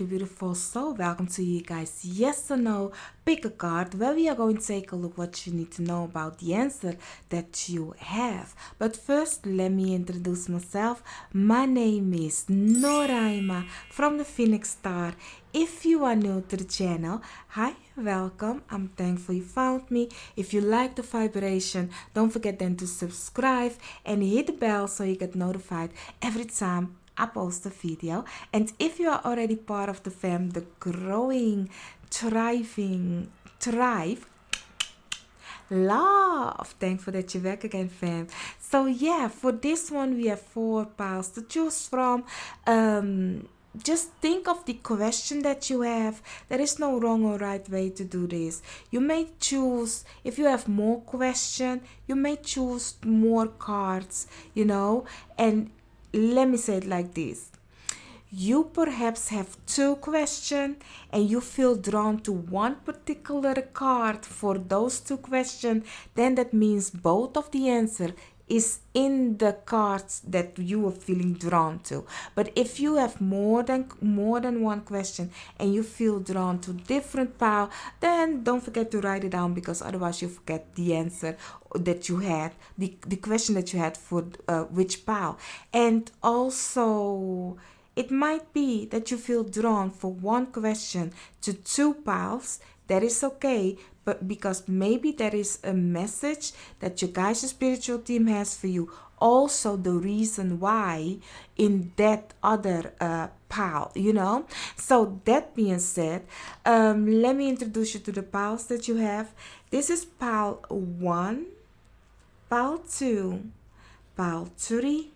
lovely, beautiful soul. Welcome to you guys. Yes or no, pick a card where we are going to take a look what you need to know about the answer that you have. But first, let me introduce myself. My name is Noraima from the Phoenix Star. If you are new to the channel, hi, welcome. I'm thankful you found me. If you like the vibration, don't forget then to subscribe and hit the bell so you get notified every time I post a video. And if you are already part of the fam, the growing, thrive, love, thankful that you're back again, fam. So yeah, for this one we have 4 piles to choose from. Just think of the question that you have. There is no wrong or right way to do this. You may choose, if you have more question, you may choose more cards, and let me say it like this. You perhaps have 2 questions and you feel drawn to one particular card for those 2 questions, then that means both of the answer is in the cards that you are feeling drawn to. But if you have more than one question and you feel drawn to different pile, then don't forget to write it down, because otherwise you forget the answer that you had, the question that you had for which pile. And also, it might be that you feel drawn for one question to 2 piles. That is okay, but because maybe there is a message that your guys' spiritual team has for you. Also, the reason why in that other pile, So that being said, let me introduce you to the piles that you have. This is pile 1, pile 2, pile 3,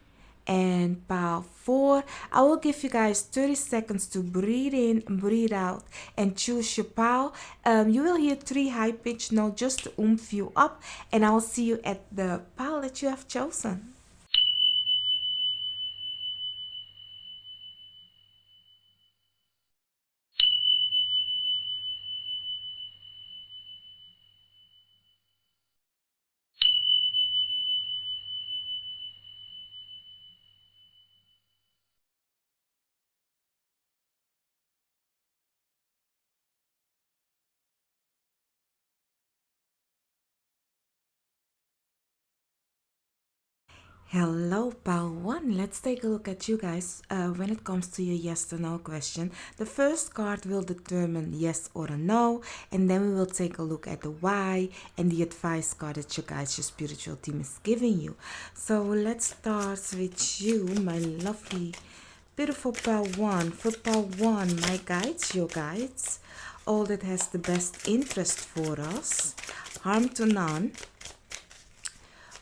and pile 4. I will give you guys 30 seconds to breathe in, breathe out, and choose your pile. You will hear 3 high pitched notes just to oomph you up, and I will see you at the pile that you have chosen. Hello, pile 1. Let's take a look at you guys when it comes to your yes or no question. The first card will determine yes or a no, and then we will take a look at the why and the advice card that you guys, your spiritual team, is giving you. So let's start with you, my lovely, beautiful pile 1. For pile 1, my guides, your guides, all that has the best interest for us, harm to none.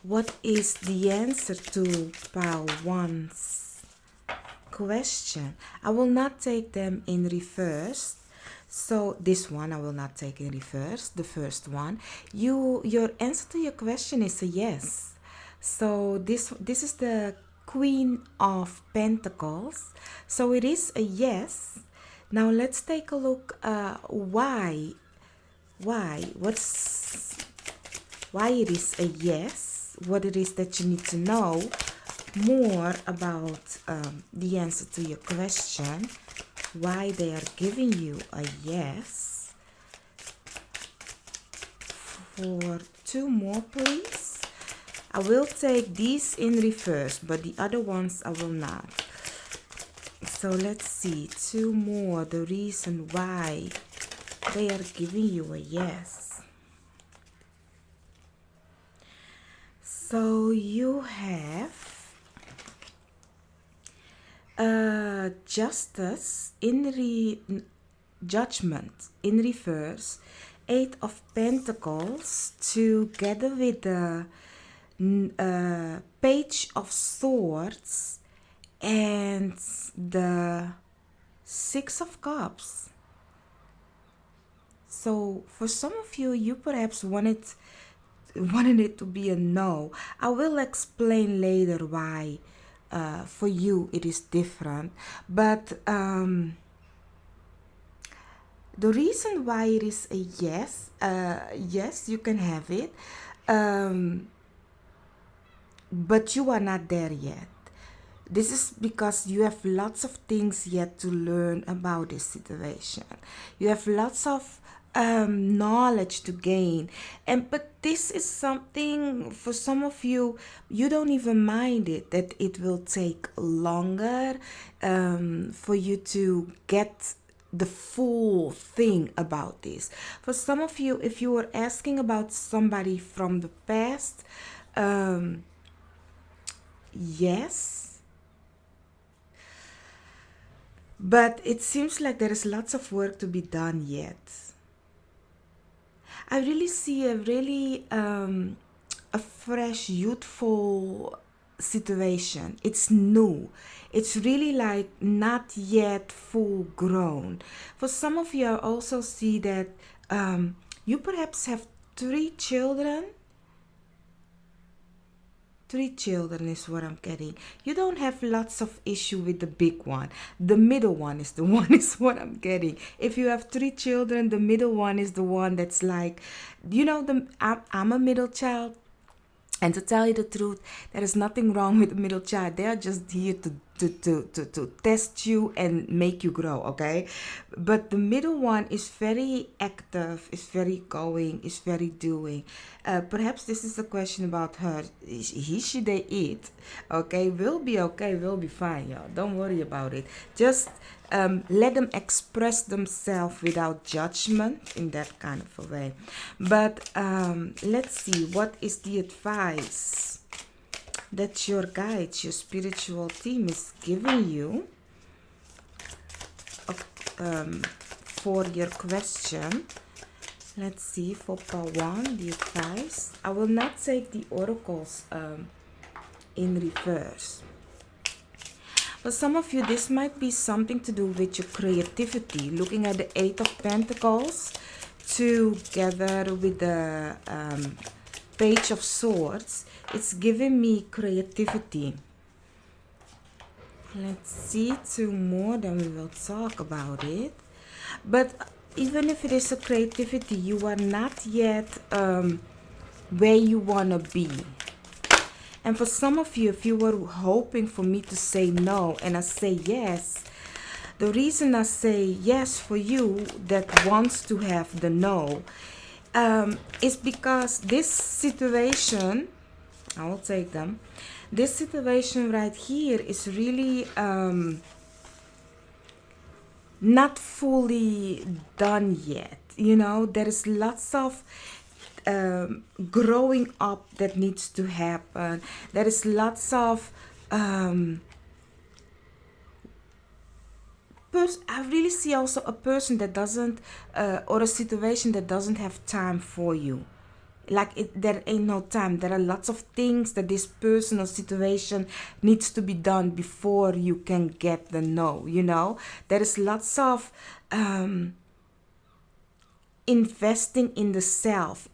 What is the answer to pile 1's question? I will not take them in reverse. So this one I will not take in reverse. The first one, your answer to your question is a yes. So this is the Queen of Pentacles. So it is a yes. Now let's take a look. Why it is a yes. What it is that you need to know more about the answer to your question, why they are giving you a yes. For 2 more, please. I will take these in reverse, but the other ones I will not. So let's see, 2 more, the reason why they are giving you a yes. So you have justice judgment in reverse, 8 of Pentacles together with the Page of Swords and the 6 of Cups. So for some of you, you perhaps wanted it to be a no. I will explain later why for you it is different, but the reason why it is a yes, yes, you can have it, but you are not there yet. This is because you have lots of things yet to learn about this situation. You have lots of knowledge to gain, and but this is something for some of you. You don't even mind it that it will take longer for you to get the full thing about this. For some of you, if you were asking about somebody from the past, um, yes, but it seems like there is lots of work to be done yet. I really see a fresh, youthful situation. It's new. It's really like not yet full grown. For some of you, I also see that you perhaps have three children. Three children is what I'm getting. You don't have lots of issue with the big one. The middle one is the one is what I'm getting. If you have three children, the middle one is the one that's like, I'm a middle child. And to tell you the truth, there is nothing wrong with the middle child. They are just here to test you and make you grow, okay? But the middle one is very active, is very going, is very doing. Perhaps this is a question about her. He, she, they eat, okay? We'll be okay, we'll be fine, y'all. Don't worry about it. Just let them express themselves without judgment in that kind of a way. But let's see, what is the advice that your guides, your spiritual team is giving you for your question. Let's see, for part one, the advice. I will not take the oracles in reverse. For some of you, this might be something to do with your creativity. Looking at the Eight of Pentacles together with the Page of Swords, it's giving me creativity. Let's see, two more, then we will talk about it. But even if it is a creativity, you are not yet where you want to be. And for some of you, if you were hoping for me to say no and I say yes, the reason I say yes for you that wants to have the no is because this situation, I will take them, this situation right here is really not fully done yet. You know, there is lots of growing up that needs to happen. There is lots of I really see also a person that doesn't or a situation that doesn't have time for you. Like there ain't no time. There are lots of things that this person or situation needs to be done before you can get the no, you know. There is lots of investing in the self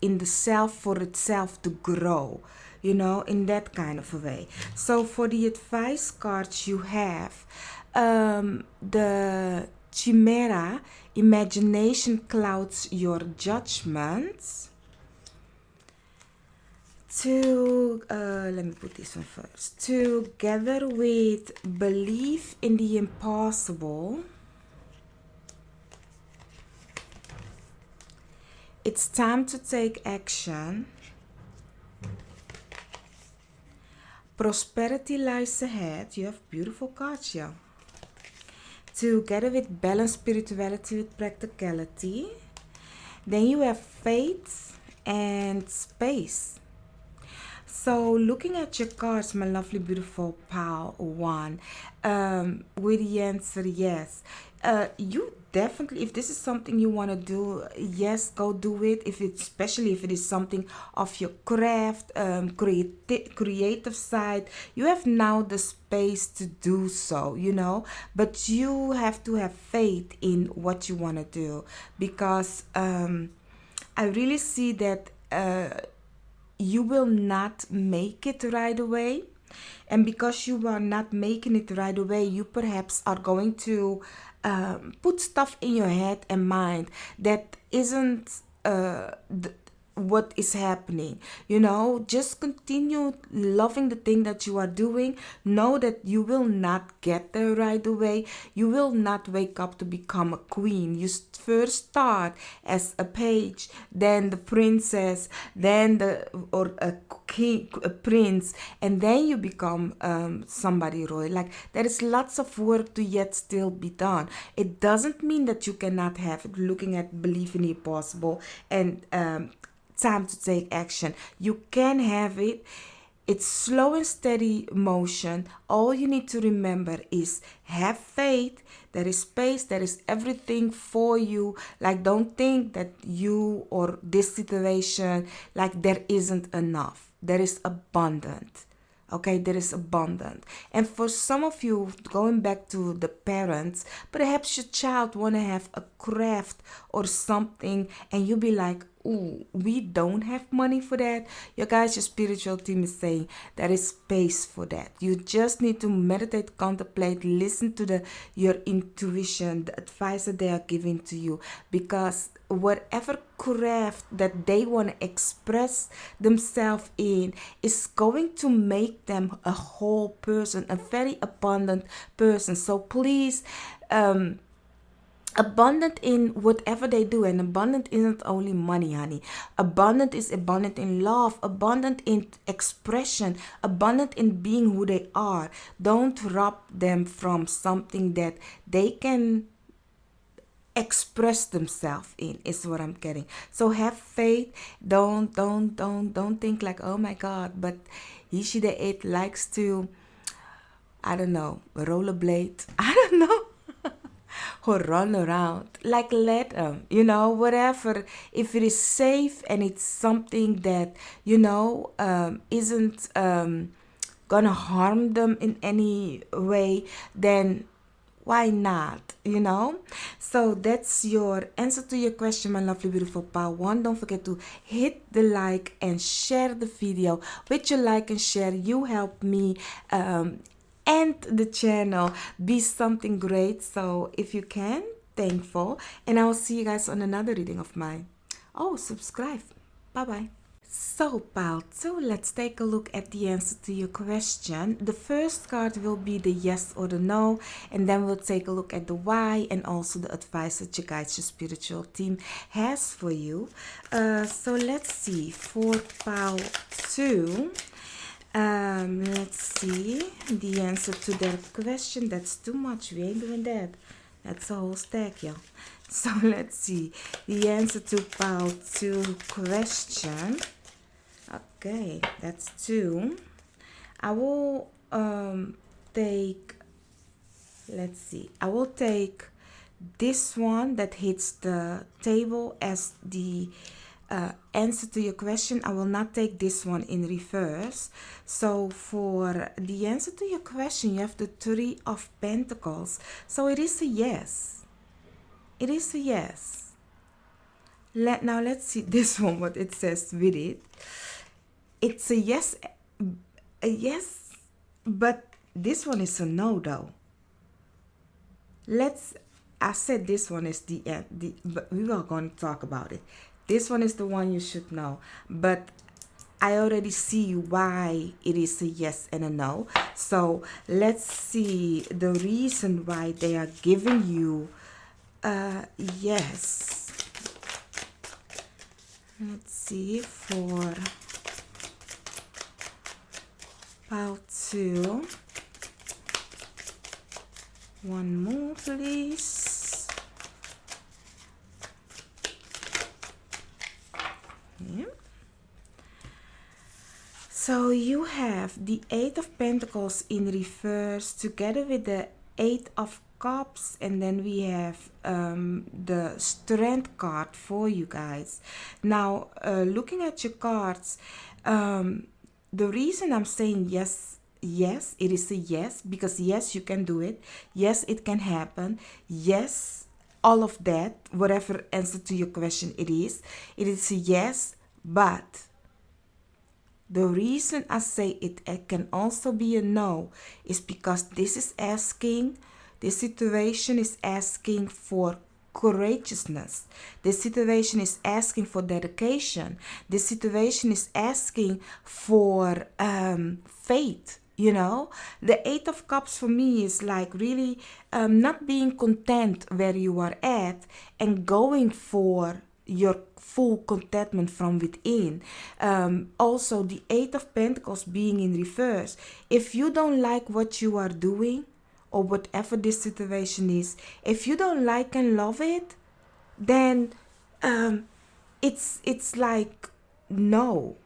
for itself to grow, you know, in that kind of a way. So for the advice cards you have the Chimera, imagination clouds your judgments. Let me put this one first. Together with belief in the impossible, it's time to take action. Prosperity lies ahead. You have beautiful cards here. Together with balanced spirituality with practicality. Then you have faith and space. So looking at your cards, my lovely, beautiful pal one, with the answer yes. You definitely, if this is something you want to do, yes, go do it. If it's, especially if it is something of your craft, creative side, you have now the space to do so, you know. But you have to have faith in what you want to do, because I really see that you will not make it right away. And because you are not making it right away, you perhaps are going to put stuff in your head and mind that isn't what is happening. Just continue loving the thing that you are doing. Know that you will not get there right away. You will not wake up to become a queen. You first start as a page, then the princess, then or a king, a prince, and then you become somebody royal. Like, there is lots of work to yet still be done. It doesn't mean that you cannot have it. Looking at belief in the impossible and time to take action, you can have it. It's slow and steady motion. All you need to remember is have faith. There is space. There is everything for you. Like, don't think that you or this situation, like, there isn't enough. There is abundant. Okay, there is abundant. And for some of you, going back to the parents, perhaps your child want to have a craft or something, and you be like, ooh, we don't have money for that. Your spiritual team is saying there is space for that. You just need to meditate, contemplate, listen to your intuition, the advice that they are giving to you, because whatever craft that they want to express themselves in is going to make them a whole person, a very abundant person. So please, abundant in whatever they do. And abundant isn't only money, honey. Abundant is abundant in love, abundant in expression, abundant in being who they are. Don't rob them from something that they can express themselves in, is what I'm getting. So have faith. Don't think like, oh my God, but he, she, they, it likes to, I don't know, rollerblade, I don't know, or run around. Like, let them, whatever. If it is safe and it's something that, isn't gonna harm them in any way, then why not? So that's your answer to your question, my lovely beautiful pal one. Don't forget to hit the like and share the video. With your like and share, you help me and the channel be something great. So if you can, thankful, and I'll see you guys on another reading of mine. Oh, subscribe. Bye bye. So, pal 2, let's take a look at the answer to your question. The first card will be the yes or the no, and then we'll take a look at the why and also the advice that your guides, your spiritual team has for you. So let's see, for pal 2, let's see the answer to their question. That's too much. We ain't doing that. That's a whole stack, y'all. So let's see the answer to pal 2 question. Okay, that's 2. I will take, let's see, I will take this one that hits the table as the answer to your question. I will not take this one in reverse. So for the answer to your question, you have the 3 of Pentacles. So it is a yes. It is a yes. Now let's see this one, what it says with it. It's a yes, but this one is a no though. I said this one is the end, but we are going to talk about it. This one is the one you should know, but I already see why it is a yes and a no. So let's see the reason why they are giving you yes. Let's see for pile 2. One more, please. Yeah. So you have the 8 of Pentacles in reverse together with the 8 of Cups, and then we have the Strength card for you guys. Now, looking at your cards, the reason I'm saying yes, it is a yes, because yes, you can do it. Yes, it can happen. Yes, all of that, whatever answer to your question it is a yes, but the reason I say it can also be a no is because this situation is asking for courageousness. This situation is asking for dedication. This situation is asking for faith. The Eight of Cups for me is like really not being content where you are at and going for your full contentment from within. Also, the Eight of Pentacles being in reverse. If you don't like what you are doing, or whatever this situation is, if you don't like and love it, then it's like no.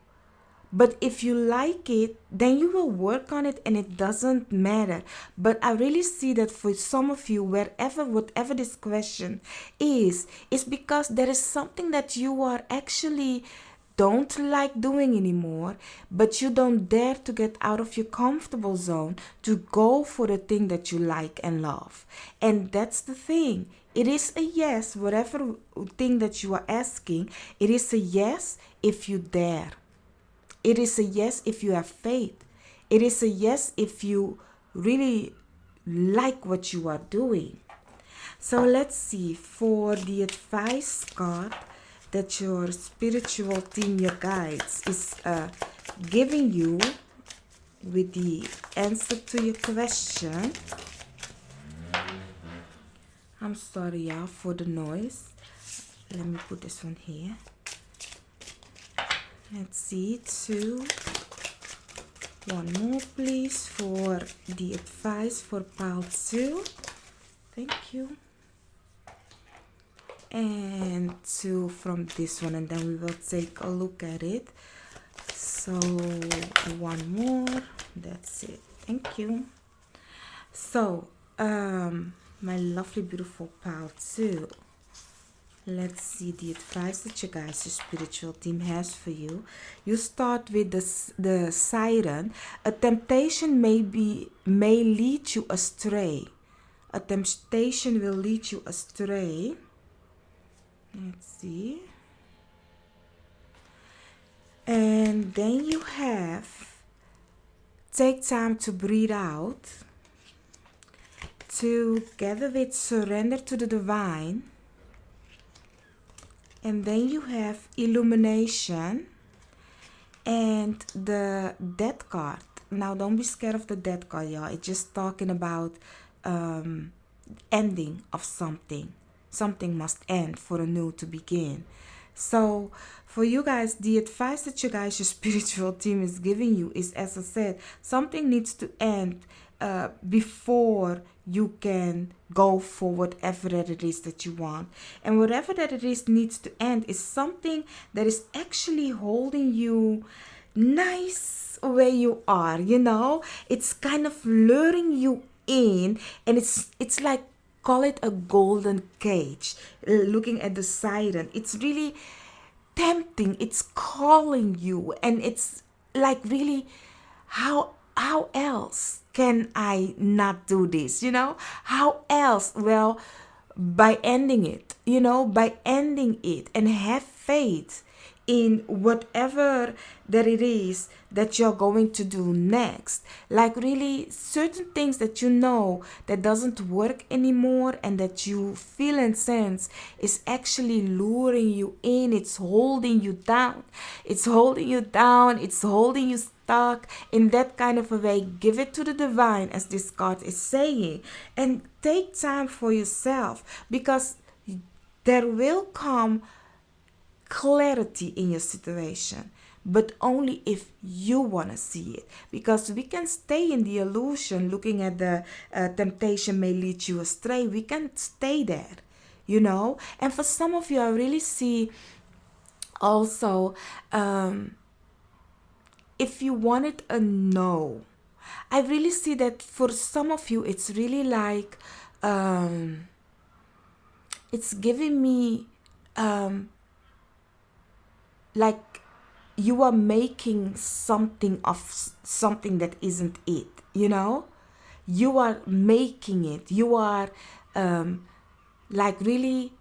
But if you like it, then you will work on it and it doesn't matter. But I really see that for some of you, whatever this question is because there is something that you are actually don't like doing anymore, but you don't dare to get out of your comfortable zone to go for the thing that you like and love. And that's the thing. It is a yes, whatever thing that you are asking, it is a yes if you dare. It is a yes if you have faith. It is a yes if you really like what you are doing. So let's see, for the advice card that your spiritual team, your guides, is giving you with the answer to your question. I'm sorry, y'all, for the noise. Let me put this one here. Let's see, 2. One more, please, for the advice for pile 2. Thank you. And 2 from this one, and then we will take a look at it. So, one more. That's it. Thank you. So, my lovely, beautiful pile 2. Let's see the advice that you guys, your spiritual team, has for you. You start with the siren. A temptation may lead you astray. A temptation will lead you astray. Let's see. And then you have take time to breathe out. Together with surrender to the divine. And then you have illumination and the death card. Now, don't be scared of the death card, y'all. It's just talking about ending of something. Something must end for a new to begin. So, for you guys, the advice that you guys, your spiritual team, is giving you is, as I said, something needs to end before you can go for whatever that it is that you want. And whatever that it is needs to end is something that is actually holding you nice where you are, It's kind of luring you in, and it's like, call it a golden cage. Looking at the siren, it's really tempting. It's calling you, and it's like, really, how else can I not do this? How else? Well, by ending it, and have faith in whatever that it is that you're going to do next. Like, really, certain things that that doesn't work anymore, and that you feel and sense is actually luring you in. It's holding you down. It's holding you stuck in that kind of a way. Give it to the divine, as this card is saying, and take time for yourself, because there will come clarity in your situation, but only if you want to see it. Because we can stay in the illusion, looking at the temptation may lead you astray. We can stay there, and for some of you, I really see also, if you wanted a no, I really see that for some of you, it's really like, it's giving me like you are making something of something that isn't it, you are making it. You are like really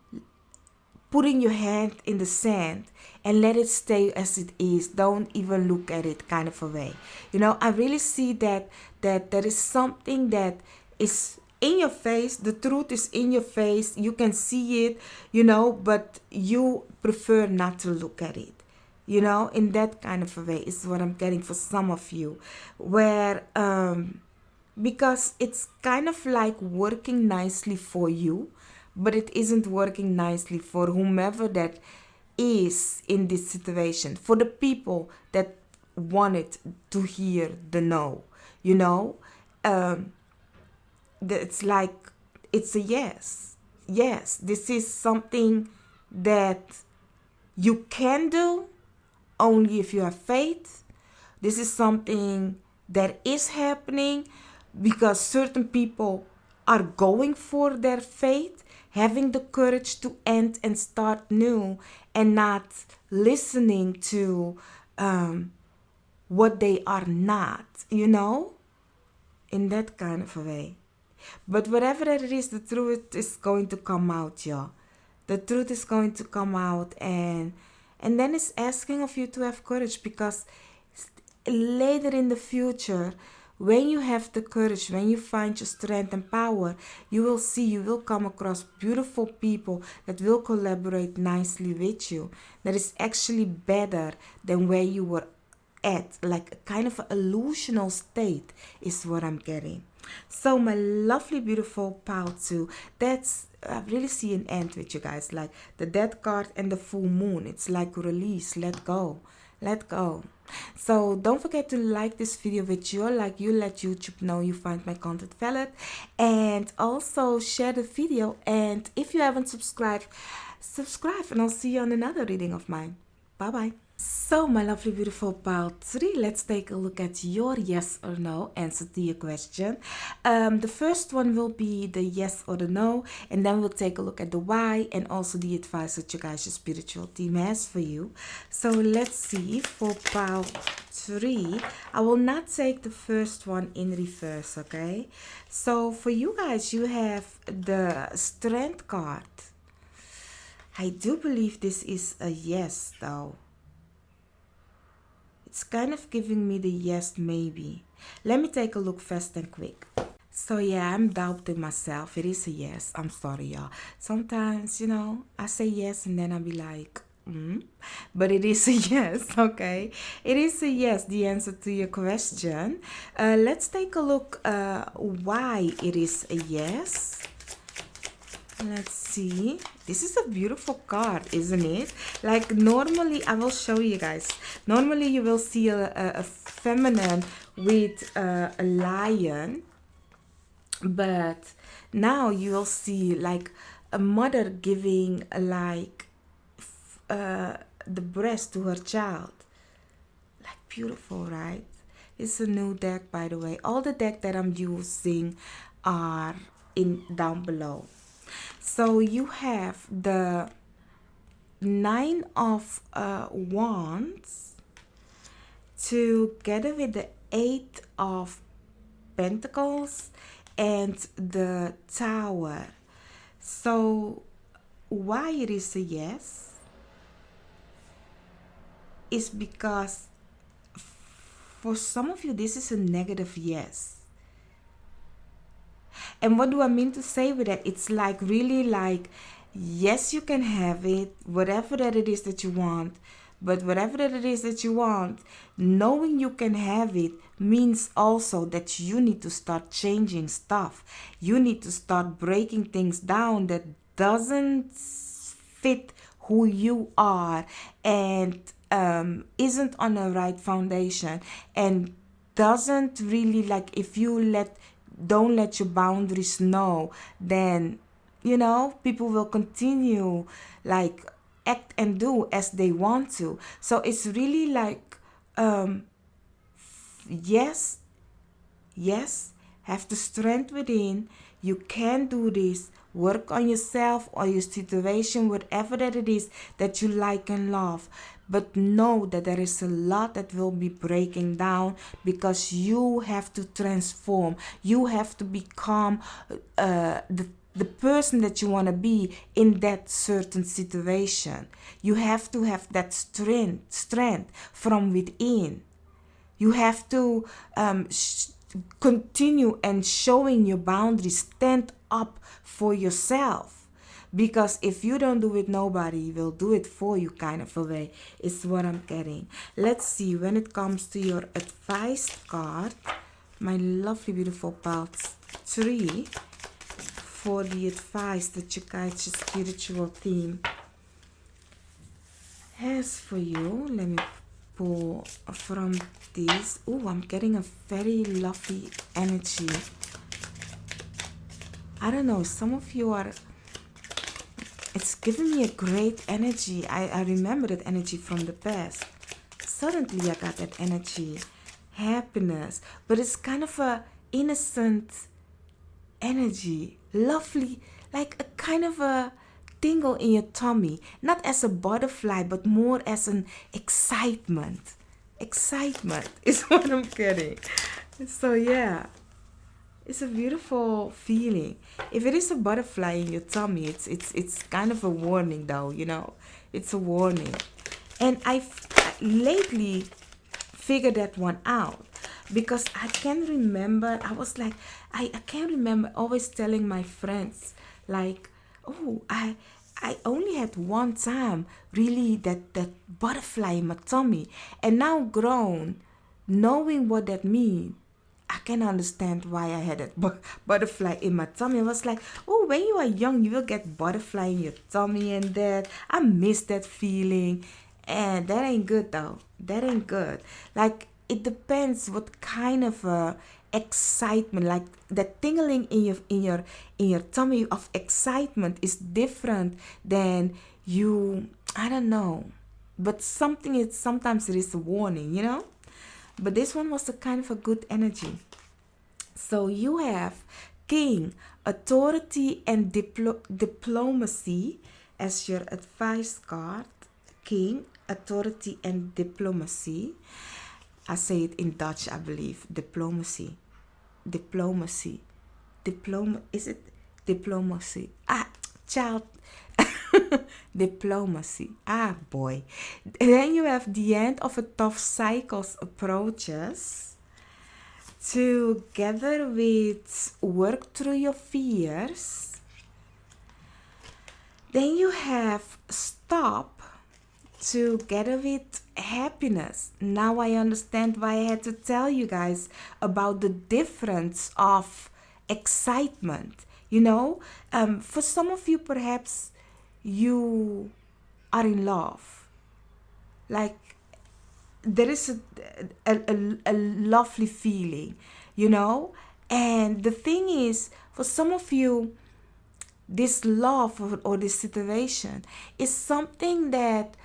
putting your hand in the sand and let it stay as it is. Don't even look at it, kind of a way. I really see that there is something that is in your face. The truth is in your face. You can see it, but you prefer not to look at it. In that kind of a way is what I'm getting for some of you, where because it's kind of like working nicely for you, but it isn't working nicely for whomever that is in this situation, for the people that wanted to hear the no. um, it's like it's a yes, this is something that you can do only if you have faith. This is something that is happening because certain people are going for their faith, having the courage to end and start new, and not listening to what they are not, in that kind of a way. But whatever that it is, the truth is going to come out, y'all. The truth is going to come out, and then it's asking of you to have courage, because later in the future, when you have the courage, when you find your strength and power, you will come across beautiful people that will collaborate nicely with you. That is actually better than where you were at, like a kind of an illusional state is what I'm getting. So my lovely beautiful pile 2, that's I really see an end with you guys, like the death card and the full moon. It's like release, let go. So don't forget to like this video with you, like you let YouTube know you find my content valid, and also share the video. And if you haven't subscribed, subscribe, and I'll see you on another reading of mine. Bye bye. So my lovely beautiful pile 3, let's take a look at your yes or no answer to your question. The first one will be the yes or the no, and then we'll take a look at the why and also the advice that you guys, your spiritual team, has for you. So let's see for pile 3. I will not take the first one in reverse, okay? So for you guys, you have the Strength card. I do believe this is a yes though. It's kind of giving me the yes, maybe. Let me take a look fast and quick. So yeah, I'm doubting myself. It is a yes. I'm sorry, y'all. Sometimes, I say yes and then I'll be like, but it is a yes, okay? It is a yes, the answer to your question. Let's take a look why it is a yes. Let's see. This is a beautiful card, isn't it? Like normally, I will show you guys. Normally you will see a feminine with a lion. But now you will see like a mother giving like the breast to her child. Like beautiful, right? It's a new deck, by the way. All the deck that I'm using are down below. So you have the 9 of Wands together with the 8 of Pentacles and the Tower. So why it is a yes is because for some of you this is a negative yes. And what do I mean to say with that? It's like really like, yes, you can have it, whatever that it is that you want. But whatever that it is that you want, knowing you can have it means also that you need to start changing stuff. You need to start breaking things down that doesn't fit who you are and isn't on the right foundation and doesn't really like, if you don't let your boundaries know, then people will continue like act and do as they want to. So it's really like yes, have the strength within. You can do this. Work on yourself or your situation, whatever that it is that you like and love. But know that there is a lot that will be breaking down because you have to transform. You have to become the person that you want to be in that certain situation. You have to have that strength from within. You have to continue and showing your boundaries. Stand up for yourself, because if you don't do it, nobody will do it for you, kind of a way is what I'm getting. Let's see, when it comes to your advice card, my lovely beautiful pals, 3 for the advice that your guides, your spiritual team has for you. Let me pull from this. Oh, I'm getting a very lovely energy. I don't know, some of you are, it's giving me a great energy. I remember that energy from the past. Suddenly I got that energy, happiness, but it's kind of a innocent energy, lovely, like a kind of a tingle in your tummy, not as a butterfly, but more as an excitement. Excitement is what I'm getting. So yeah, it's a beautiful feeling. If it is a butterfly in your tummy, it's kind of a warning, though. It's a warning. And I've lately figured that one out, because I can remember, I was like, I can remember always telling my friends, like, oh, I only had one time really that butterfly in my tummy. And now grown, knowing what that means, I can understand why I had that butterfly in my tummy. I was like, oh, when you are young, you will get butterfly in your tummy and that. I miss that feeling. And that ain't good, though. That ain't good. Like, it depends what kind of excitement, like that tingling in your tummy of excitement is different than you, I don't know. But sometimes it is a warning. But this one was a kind of a good energy. So you have King, authority and diplomacy as your advice card. King, authority and diplomacy. I say it in Dutch, I believe. Diplomacy. Diplomacy. Is it diplomacy? Child. Diplomacy. Boy. Then you have the end of a tough cycles approaches. Together with work through your fears. Then you have stop together with happiness. Now I understand why I had to tell you guys about the difference of excitement. For some of you, perhaps you are in love. Like, there is a lovely feeling, And the thing is, for some of you, this love or this situation is something that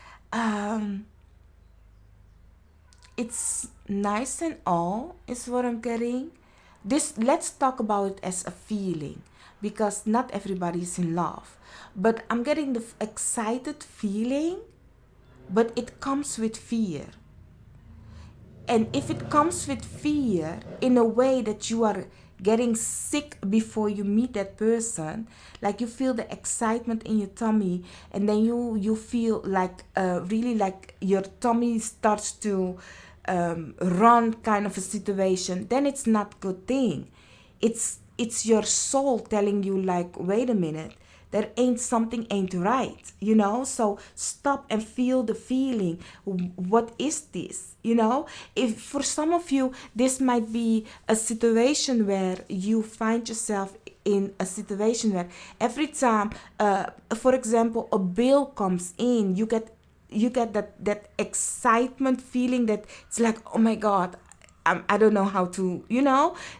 it's nice and all, is what I'm getting. Let's talk about it as a feeling, because not everybody is in love. But I'm getting the excited feeling, but it comes with fear. And if it comes with fear in a way that you are getting sick before you meet that person, like you feel the excitement in your tummy, and then you feel like really like your tummy starts to run, kind of a situation, then it's not good thing. It's your soul telling you, like, wait a minute, there something ain't right, So stop and feel the feeling. What is this? If for some of you, this might be a situation where you find yourself in a situation where every time, for example, a bill comes in, you get that excitement feeling, that it's like, oh my God, I don't know how to,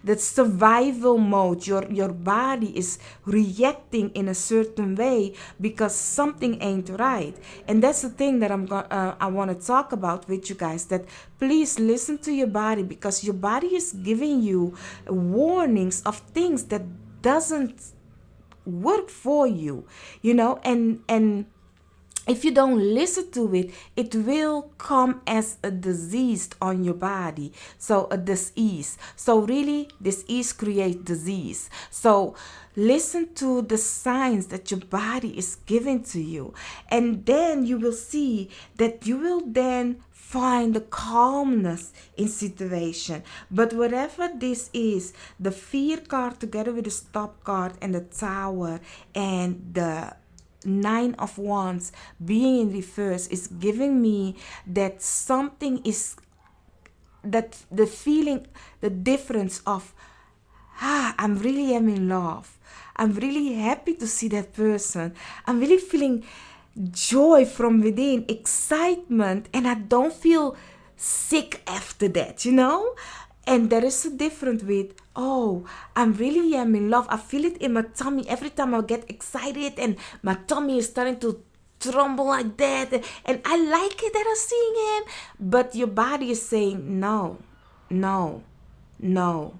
that survival mode. Your body is reacting in a certain way because something ain't right. And that's the thing that I want to talk about with you guys, that please listen to your body, because your body is giving you warnings of things that doesn't work for you, and if you don't listen to it, it will come as a disease on your body. So a disease. So really, disease creates disease. So listen to the signs that your body is giving to you. And then you will see that you will then find the calmness in situation. But whatever this is, the fear card together with the stop card and the tower and the nine of wands being in reverse is giving me that something is, that the feeling, the difference of, I'm really am in love. I'm really happy to see that person. I'm really feeling joy from within, excitement, and I don't feel sick after that, you know? And there is a difference with, oh, I'm really am in love. I feel it in my tummy every time I get excited, and my tummy is starting to tremble like that. And I like it that I'm seeing him. But your body is saying, no, no, no,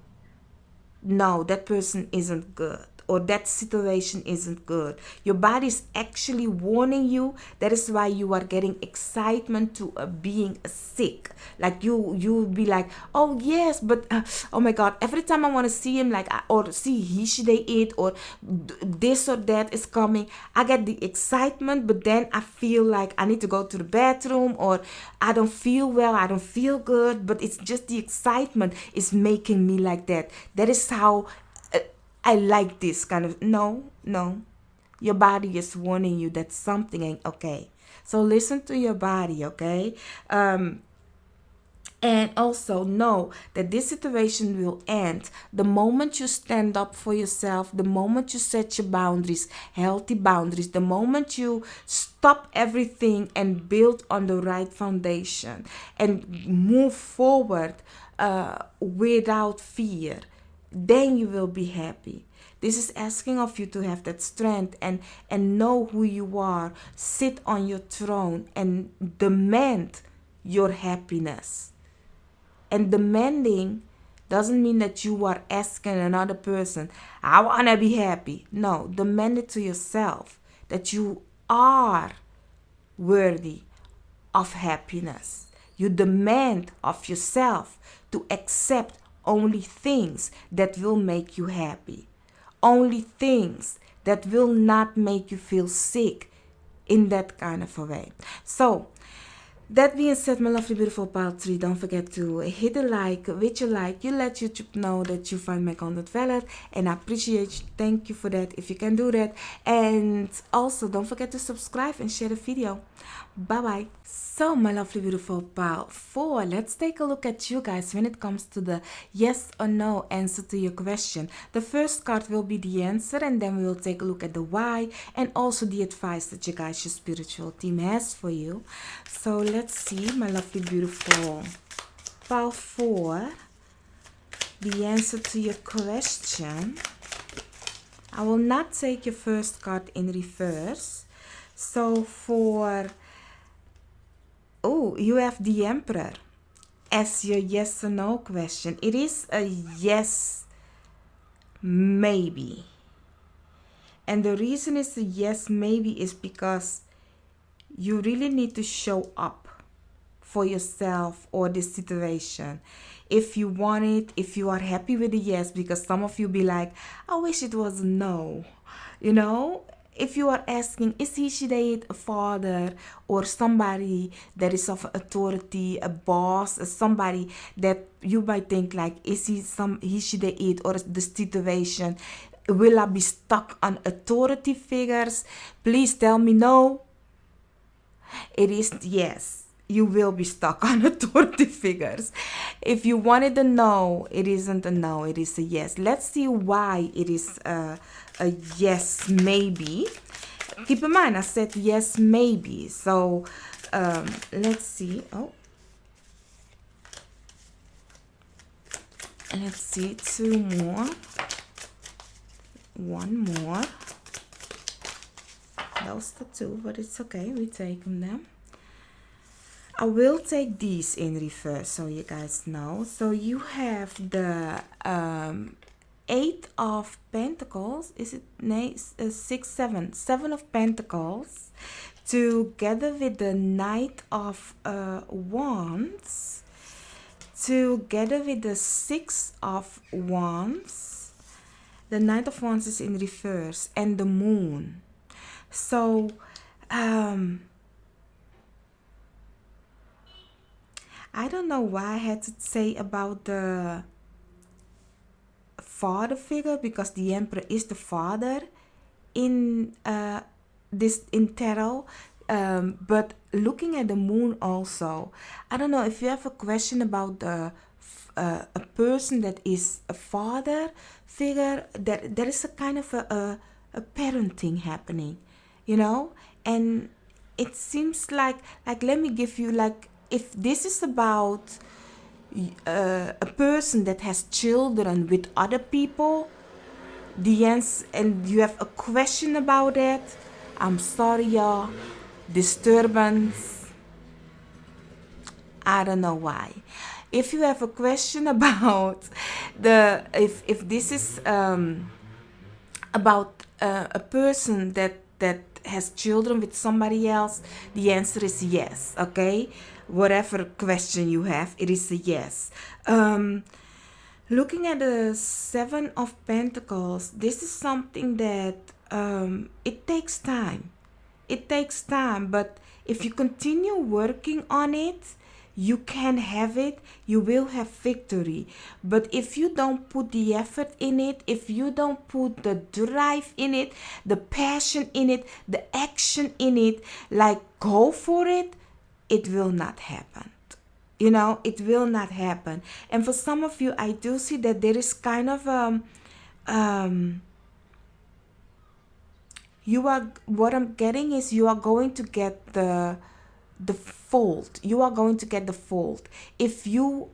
no, that person isn't good, or that situation isn't good. Your body is actually warning you. That is why you are getting excitement to being sick. Like you'll be like, oh yes, but oh my god, every time I want to see him, like or see he, she, they, it, or this or that is coming, I get the excitement, but then I feel like I need to go to the bathroom, or I don't feel well, I don't feel good, but it's just the excitement is making me like that. That is how I like this kind of, no, no. Your body is warning you that something ain't okay. So listen to your body, okay? And also know that this situation will end the moment you stand up for yourself, the moment you set your boundaries, healthy boundaries, the moment you stop everything and build on the right foundation and move forward without fear, then you will be happy. This is asking of you to have that strength and know who you are, sit on your throne and demand your happiness. And demanding doesn't mean that you are asking another person, I want to be happy. No, demand it to yourself that you are worthy of happiness. You demand of yourself to accept only things that will make you happy. Only things that will not make you feel sick in that kind of a way. So, that being said, my lovely, beautiful pile 3, don't forget to hit a like. With your like, you let YouTube know that you find my content valid, and I appreciate you. Thank you for that if you can do that. And also, don't forget to subscribe and share the video. Bye bye. So, my lovely, beautiful pile 4, let's take a look at you guys when it comes to the yes or no answer to your question. The first card will be the answer, and then we will take a look at the why and also the advice that you guys, your spiritual team, has for you. So let's see, my lovely, beautiful pile 4, the answer to your question. I will not take your first card in reverse. So for, oh, you have the Emperor as your yes or no question. It is a yes, maybe. And the reason it's a yes, maybe is because you really need to show up for yourself or this situation. If you want it, if you are happy with the yes, because some of you be like, I wish it was a no. You know, if you are asking, is he, she, they, a father or somebody that is of authority, a boss, somebody that you might think like, is he some, he, she, they, it, or the situation, will I be stuck on authority figures? Please tell me no. It is yes. You will be stuck on authority figures. If you wanted a no, it isn't a no, it is a yes. Let's see why it is a yes, maybe. Keep in mind, I said yes, maybe. So, let's see. Oh. Let's see, 2 more. 1 more. Those the 2, but it's okay. We take them. I will take these in reverse so you guys know. So you have the 8 of Pentacles. Is it 6, 7? 7 of Pentacles together with the Knight of Wands, together with the 6 of Wands. The Knight of Wands is in reverse, and the Moon. So I don't know why I had to say about the father figure, because the emperor is the father in this in tarot. But looking at the moon also, I don't know if you have a question about a person that is a father figure, that there is a kind of a parenting happening, you know. And it seems like let me give you, like, if this is about a person that has children with other people, the answer, and you have a question about it, I'm sorry, y'all. Disturbance. I don't know why. If you have a question about the if this is about a person that has children with somebody else, the answer is yes. Okay, whatever question you have, it is a yes. Looking at the Seven of Pentacles, this is something that it takes time. It takes time, but if you continue working on it, you can have it. You will have victory. But if you don't put the effort in it, if you don't put the drive in it, the passion in it, the action in it, like go for it, it will not happen. You know, it will not happen. And for some of you, I do see that there is kind of um you are, what I'm getting is, you are going to get the fold. You are going to get the fold if you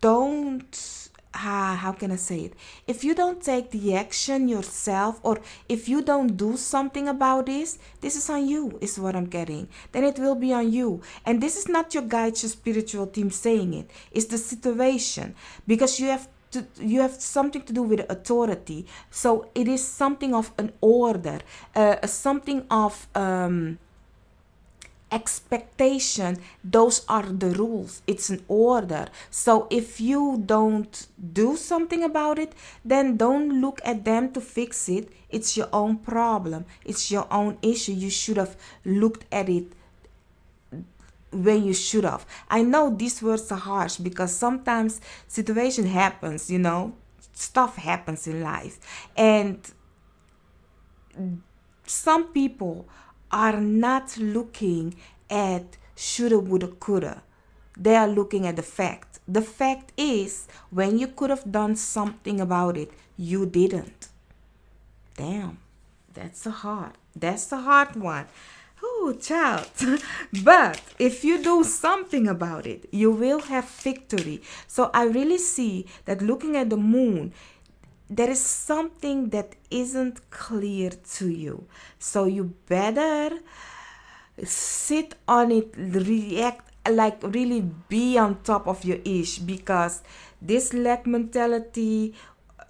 don't, how can I say it, if you don't take the action yourself, or if you don't do something about this is on you, is what I'm getting. Then it will be on you. And this is not your guide, your spiritual team saying it. It's the situation, because you have something to do with authority. So it is something of an order, something of expectation. Those are the rules. It's an order. So if you don't do something about it, then don't look at them to fix it. It's your own problem. It's your own issue. You should have looked at it when you should have. I know these words are harsh, because sometimes situation happens, you know, stuff happens in life, and some people are not looking at shoulda, woulda, coulda. They are looking at the fact. The fact is, when you could have done something about it, you didn't. Damn, that's a hard one. Oh, child. But if you do something about it, you will have victory. So I really see that looking at the moon, there is something that isn't clear to you. So you better sit on it, react, like really be on top of your ish, because this lack mentality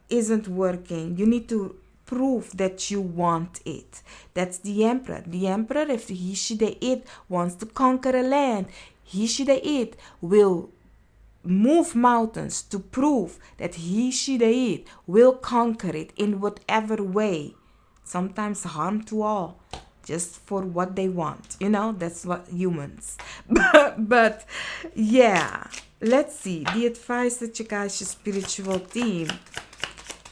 isn't working. You need to prove that you want it. That's the emperor. The emperor, if he, she, they, it wants to conquer a land, he, she, they, it will move mountains to prove that he, she, they, it will conquer it in whatever way. Sometimes harm to all, just for what they want. You know, that's what humans. But yeah, let's see the advice that you guys, your spiritual team,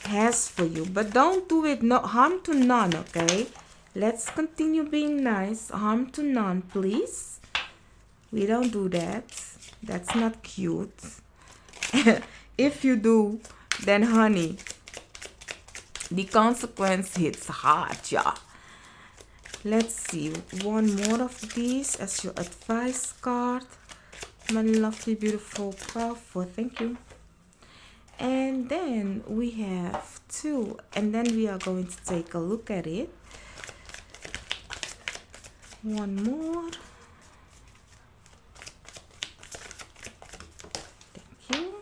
has for you. But don't do it, no harm to none, okay? Let's continue being nice. Harm to none, please. We don't do that. That's not cute. If you do, then honey, the consequence hits hard, yeah. Let's see, one more of these as your advice card. My lovely, beautiful, powerful, thank you. And then we have two, and then we are going to take a look at it. One more. Thank you.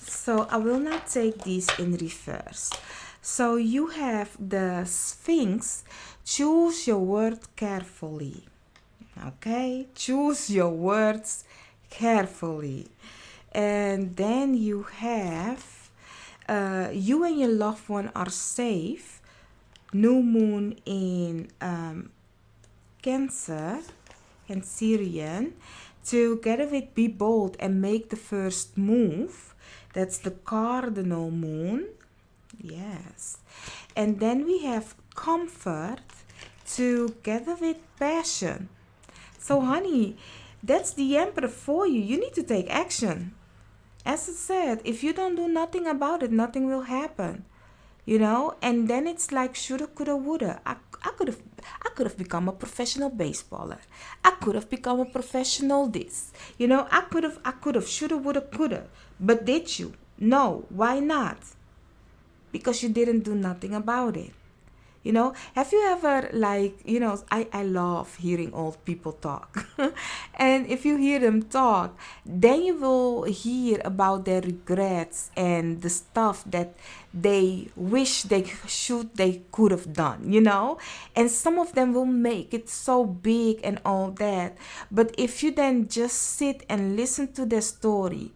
So I will not take these in reverse. So you have the Sphinx. Choose your word carefully. Okay, choose your words carefully. And then you have you and your loved one are safe. New moon in Cancer, Cancerian. Together with be bold and make the first move. That's the cardinal moon. Yes. And then we have comfort together with passion. So, honey, that's the emperor for you. You need to take action. As I said, if you don't do nothing about it, nothing will happen. And then it's like shoulda, coulda, woulda. I could have become a professional baseballer. I could have become a professional this. I could have shoulda, woulda, coulda. But did you? No. Why not? Because you didn't do nothing about it. Have you ever, I love hearing old people talk. And if you hear them talk, then you will hear about their regrets and the stuff that they wish they could have done. And some of them will make it so big and all that. But if you then just sit and listen to their story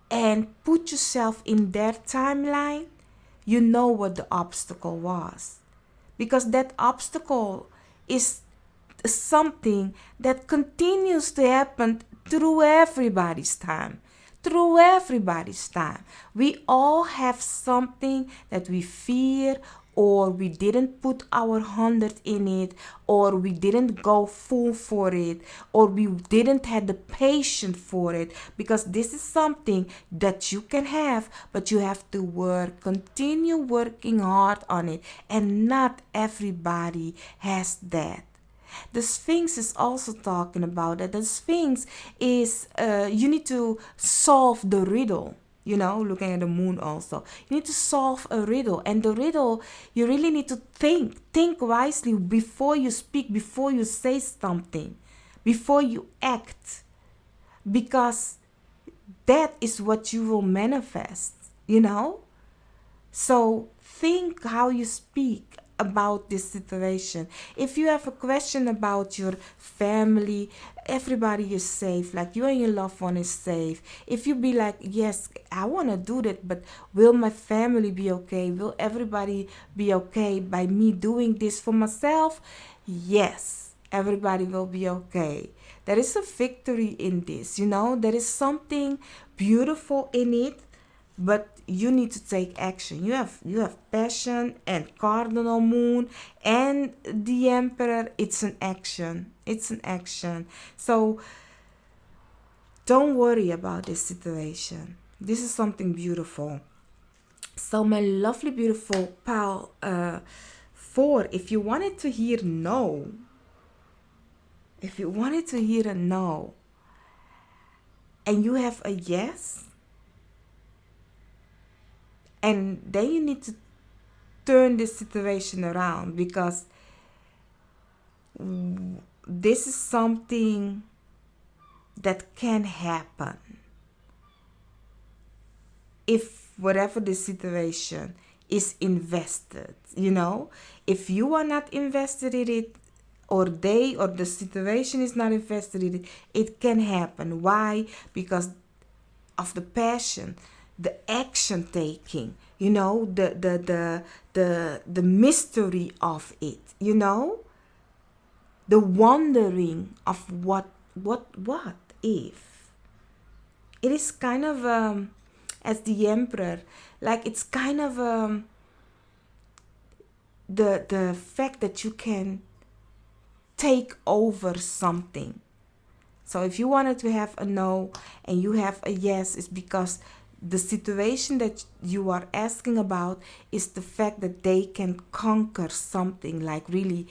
and put yourself in their timeline, you know what the obstacle was. Because that obstacle is something that continues to happen through everybody's time. Through everybody's time. We all have something that we fear, or we didn't put our 100 in it, or we didn't go full for it, or we didn't have the patience for it, because this is something that you can have, but you have to continue working hard on it, and not everybody has that. The Sphinx is also talking about that. The Sphinx is, you need to solve the riddle. Looking at the moon also. You need to solve a riddle. And the riddle, you really need to think. Think wisely before you speak, before you say something, before you act. Because that is what you will manifest, So think how you speak about this situation. If you have a question about your family, everybody is safe, like you and your loved one is safe. If you be like, yes, I want to do that, but will my family be okay? Will everybody be okay by me doing this for myself? Yes, everybody will be okay. There is a victory in this, there is something beautiful in it. But you need to take action. You have passion and cardinal moon and the emperor. It's an action. So don't worry about this situation. This is something beautiful. So my lovely, beautiful pal 4, if you wanted to hear no, and you have a yes, and then you need to turn this situation around, because this is something that can happen if whatever the situation is invested. If you are not invested in it, or the situation is not invested in it, it can happen. Why? Because of the passion, the action taking, the mystery of it, the wondering of what if. It is kind of as the emperor, like it's kind of the fact that you can take over something. So if you wanted to have a no and you have a yes, it's because the situation that you are asking about is the fact that they can conquer something, like really,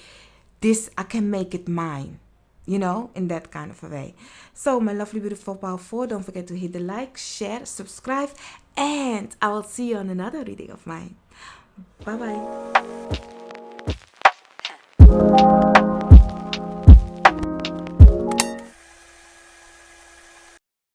this, I can make it mine, in that kind of a way. So my lovely, beautiful Power 4, don't forget to hit the like, share, subscribe, and I will see you on another reading of mine. Bye-bye.